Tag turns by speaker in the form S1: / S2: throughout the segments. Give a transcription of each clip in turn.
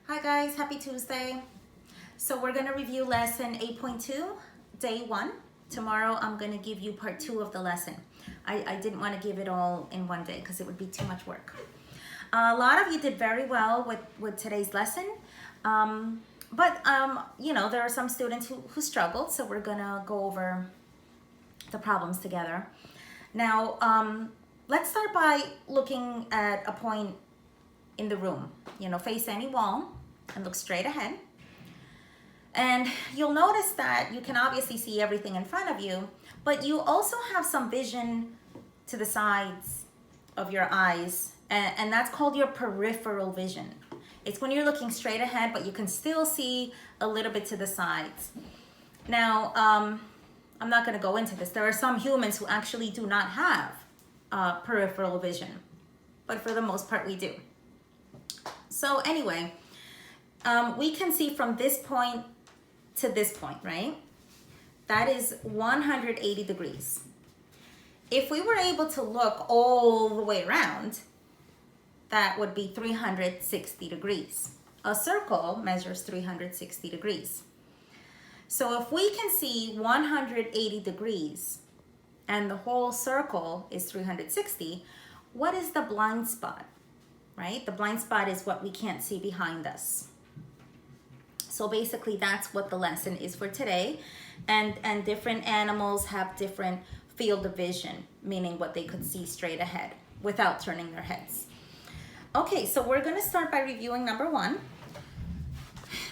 S1: Hi guys, happy Tuesday. So we're gonna review lesson 8.2, day 1. Tomorrow I'm gonna give you part 2 of the lesson. I didn't wanna give it all in one day because it would be too much work. A lot of you did very well with today's lesson. You know, there are some students who struggled, so we're gonna go over the problems together. Now, let's start by looking at a point in the room. You know, face any wall and look straight ahead. And you'll notice that you can obviously see everything in front of you, but you also have some vision to the sides of your eyes, and that's called your peripheral vision. It's when you're looking straight ahead, but you can still see a little bit to the sides. Now, I'm not going to go into this. There are some humans who actually do not have peripheral vision, but for the most part we do. So anyway, we can see from this point to this point, right? That is 180 degrees. If we were able to look all the way around, that would be 360 degrees. A circle measures 360 degrees. So if we can see 180 degrees and the whole circle is 360, what is the blind spot, right? The blind spot is what we can't see behind us. So basically that's what the lesson is for today. And different animals have different field of vision, meaning what they could see straight ahead without turning their heads. Okay, so we're gonna start by reviewing number 1.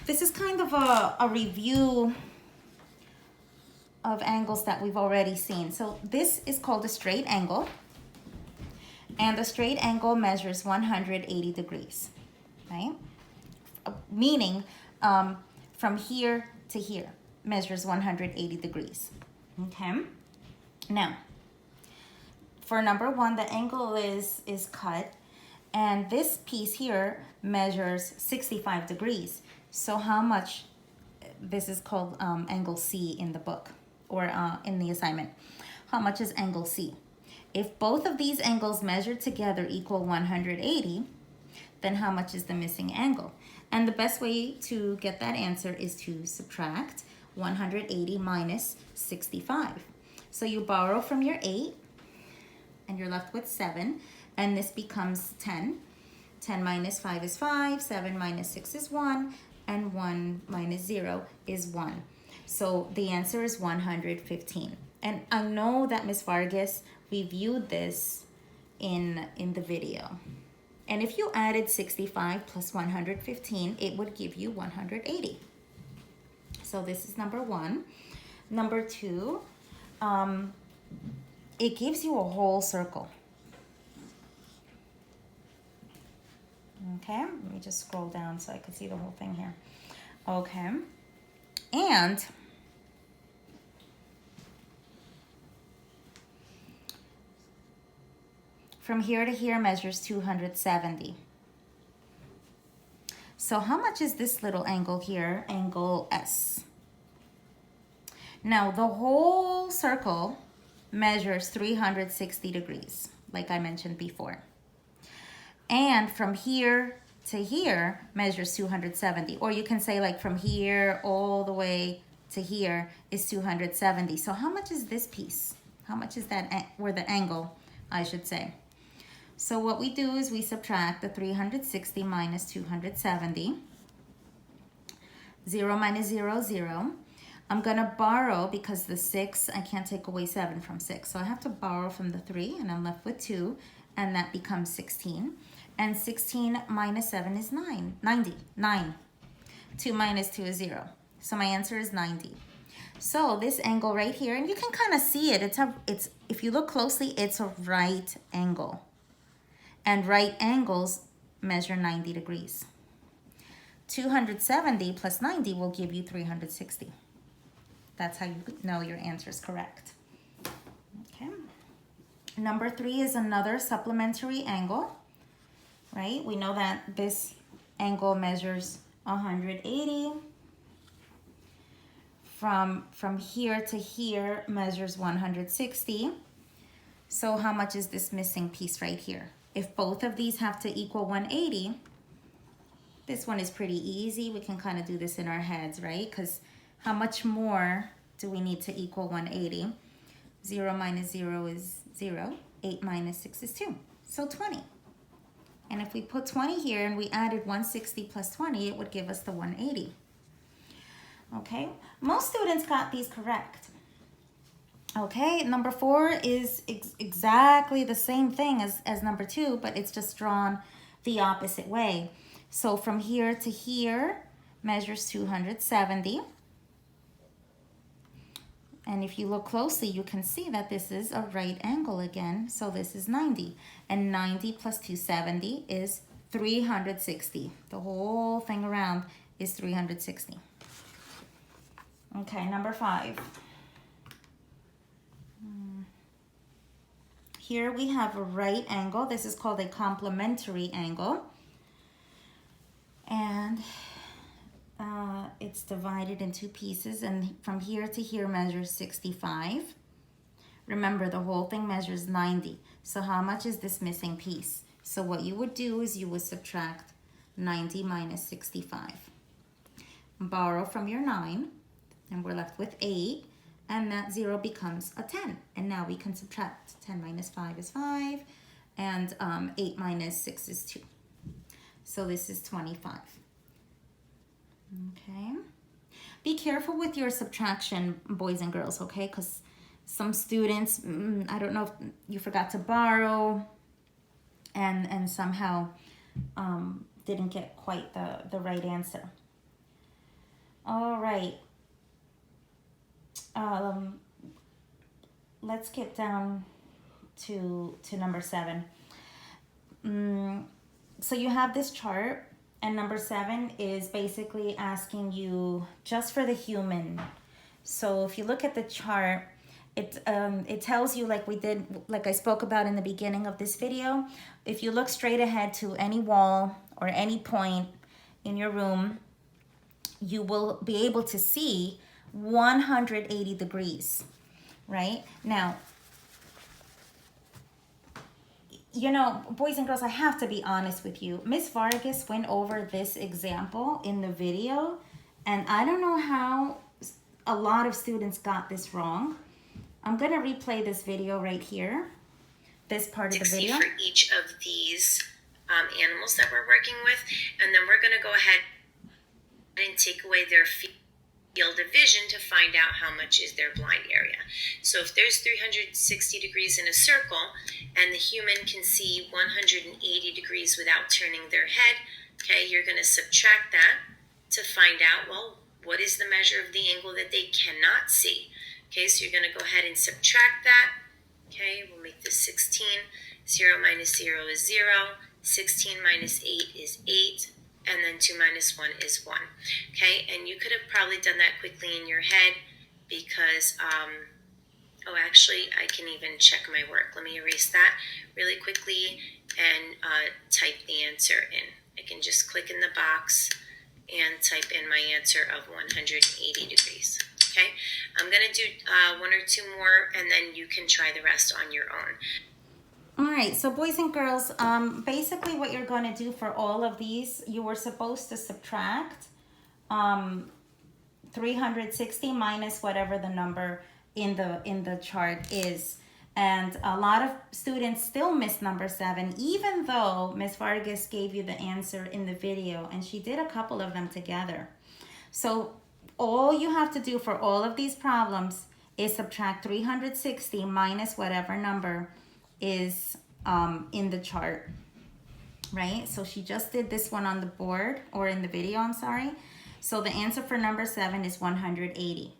S1: This is kind of a review of angles that we've already seen. So this is called a straight angle. And the straight angle measures 180 degrees, right? Meaning from here to here measures 180 degrees, okay? Now, for number 1, the angle is cut, and this piece here measures 65 degrees. So how much, this is called angle C in the book, or in the assignment. How much is angle C? If both of these angles measured together equal 180, then how much is the missing angle? And the best way to get that answer is to subtract 180 minus 65. So you borrow from your 8, and you're left with 7, and this becomes 10. 10 minus 5 is 5, 7 minus 6 is 1, and 1 minus 0 is 1. So the answer is 115. And I know that Ms. Vargas reviewed this in the video. And if you added 65 plus 115, it would give you 180. So this is number 1. Number 2, it gives you a whole circle. Okay, let me just scroll down so I can see the whole thing here. Okay, and from here to here measures 270. So how much is this little angle here, angle S? Now the whole circle measures 360 degrees, like I mentioned before. And from here to here measures 270. Or you can say like from here all the way to here is 270. So how much is this piece? How much is that, or the angle, I should say? So what we do is we subtract the 360 minus 270. 0 minus 0, 0. I'm gonna borrow because the 6, I can't take away 7 from 6. So I have to borrow from the 3, and I'm left with 2, and that becomes 16. And 16 minus 7 is 90. 9. 2 minus 2 is 0. So my answer is 90. So this angle right here, and you can kind of see it. It's if you look closely, it's a right angle. And right angles measure 90 degrees. 270 plus 90 will give you 360. That's how you know your answer is correct. Okay. Number 3 is another supplementary angle, right? We know that this angle measures 180. From here to here measures 160. So how much is this missing piece right here? If both of these have to equal 180, This one is pretty easy. We can kind of do this in our heads, right? Because how much more do we need to equal 180? 0 minus 0 is 0. 8 minus 6 is 2. So 20. And if we put 20 here and we added 160 plus 20, it would give us the 180. Okay, most students got these correct. Okay, number 4 is exactly the same thing as number 2, but it's just drawn the opposite way. So from here to here measures 270. And if you look closely, you can see that this is a right angle again. So this is 90. And 90 plus 270 is 360. The whole thing around is 360. Okay, number 5. Here we have a right angle. This is called a complementary angle. And it's divided in 2 pieces, and from here to here measures 65. Remember, the whole thing measures 90. So how much is this missing piece? So what you would do is you would subtract 90 minus 65. Borrow from your 9, and we're left with 8, and that 0 becomes a 10. And now we can subtract. 10 minus 5 is 5, and 8 minus 6 is 2. So this is 25. Okay. Be careful with your subtraction, boys and girls, okay? Because some students, I don't know if you forgot to borrow and somehow didn't get quite the right answer. All right. Let's get down to number 7. So you have this chart, and number 7 is basically asking you just for the human. So if you look at the chart, it tells you, like I spoke about in the beginning of this video, if you look straight ahead to any wall or any point in your room, you will be able to see 180 degrees, right? Now, you know, boys and girls, I have to be honest with you. Miss Vargas went over this example in the video, and I don't know how a lot of students got this wrong. I'm going to replay this video right here, this part of the video.
S2: For each of these animals that we're working with, and then we're going to go ahead and take away their field of vision to find out how much is their blind area. So if there's 360 degrees in a circle and the human can see 180 degrees without turning their head, okay, you're going to subtract that to find out, well, what is the measure of the angle that they cannot see? Okay, so you're going to go ahead and subtract that. Okay, we'll make this 16. 0 minus 0 is 0. 16 minus 8 is 8. And then 2 minus 1 is 1. Okay, and you could have probably done that quickly in your head because, oh, actually, I can even check my work. Let me erase that really quickly and type the answer in. I can just click in the box and type in my answer of 180 degrees. Okay, I'm going to do 1 or 2 more, and then you can try the rest on your own.
S1: All right, so boys and girls, basically what you're going to do for all of these, you were supposed to subtract 360 minus whatever the number in the chart is. And a lot of students still miss number 7, even though Miss Vargas gave you the answer in the video, and she did a couple of them together. So all you have to do for all of these problems is subtract 360 minus whatever number is in the chart, right? So she just did this one on the board, or in the video, I'm sorry. So the answer for number 7 is 180,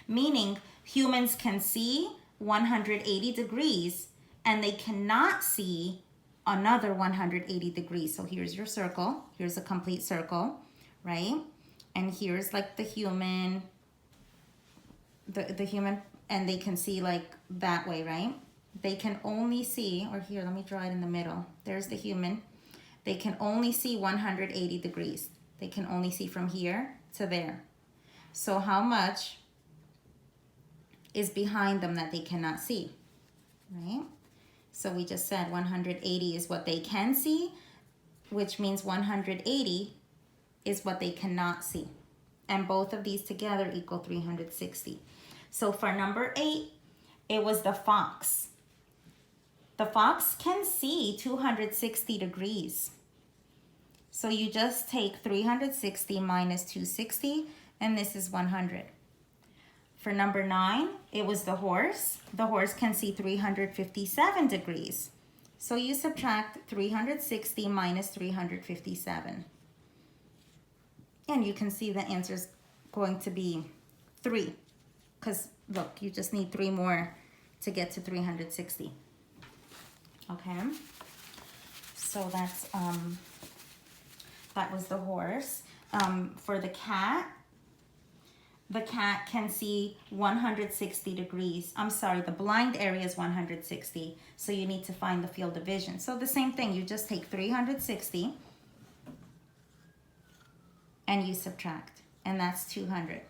S1: meaning humans can see 180 degrees and they cannot see another 180 degrees. So here's your circle, here's a complete circle, right? And here's like the human, the human, and they can see like that way, right? They can only see, or here, let me draw it in the middle. There's the human. They can only see 180 degrees. They can only see from here to there. So how much is behind them that they cannot see, right? So we just said 180 is what they can see, which means 180 is what they cannot see. And both of these together equal 360. So for number 8, it was the fox. The fox can see 260 degrees. So you just take 360 minus 260, and this is 100. For number 9, it was the horse. The horse can see 357 degrees. So you subtract 360 minus 357. And you can see the answer is going to be 3. Because, look, you just need 3 more to get to 360. Okay? So that's, that was the horse. For the cat can see 160 degrees. I'm sorry, the blind area is 160. So you need to find the field of vision. So the same thing, you just take 360 and you subtract, and that's 200.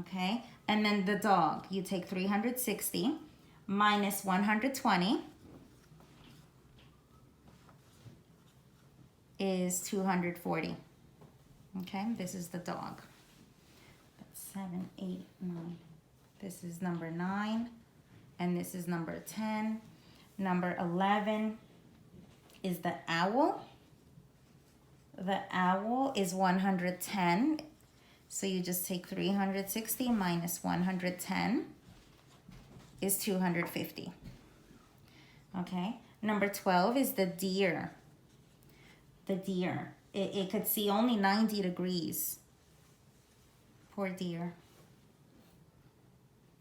S1: Okay, and then the dog, you take 360 minus 120 is 240. Okay, this is the dog. That's 7, 8, 9. This is number 9, and this is number 10. Number 11 is the owl. The owl is 110. So you just take 360 minus 110 is 250. Okay. Number 12 is the deer. The deer. It could see only 90 degrees. Poor deer.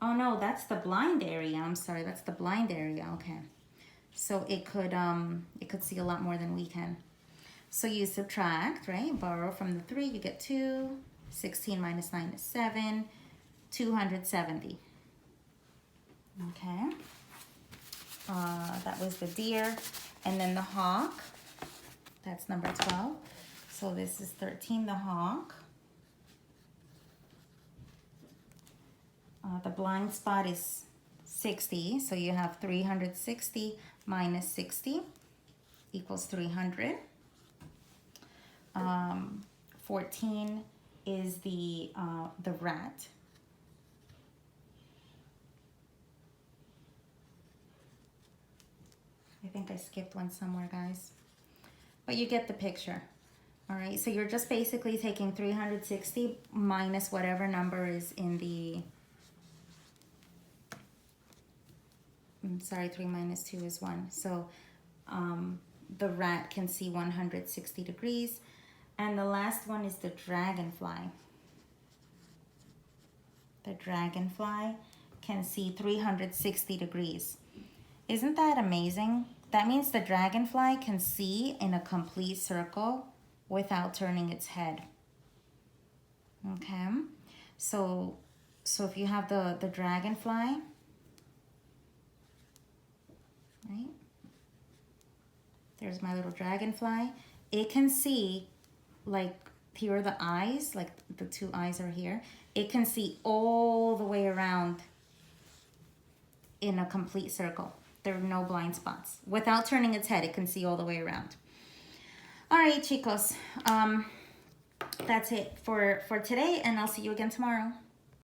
S1: Oh no, that's the blind area. I'm sorry, that's the blind area. Okay. So it could see a lot more than we can. So you subtract, right? Borrow from the 3, you get 2. 16 minus 9 is 7. 270. Okay. That was the deer. And then the hawk. That's number 12. So this is 13, the hawk. The blind spot is 60. So you have 360 minus 60 equals 300. 14 is the rat. I think I skipped one somewhere, guys. But you get the picture. All right, so you're just basically taking 360 minus whatever number is in the... I'm sorry, 3 minus 2 is 1. So the rat can see 160 degrees. And the last one is the dragonfly. The dragonfly can see 360 degrees. Isn't that amazing? That means the dragonfly can see in a complete circle without turning its head. Okay? So if you have the dragonfly, right? There's my little dragonfly. It can see, like, here are the eyes, like the 2 eyes are here. It can see all the way around in a complete circle. There are no blind spots. Without turning its head, it can see all the way around. All right, chicos. That's it for today, and I'll see you again tomorrow.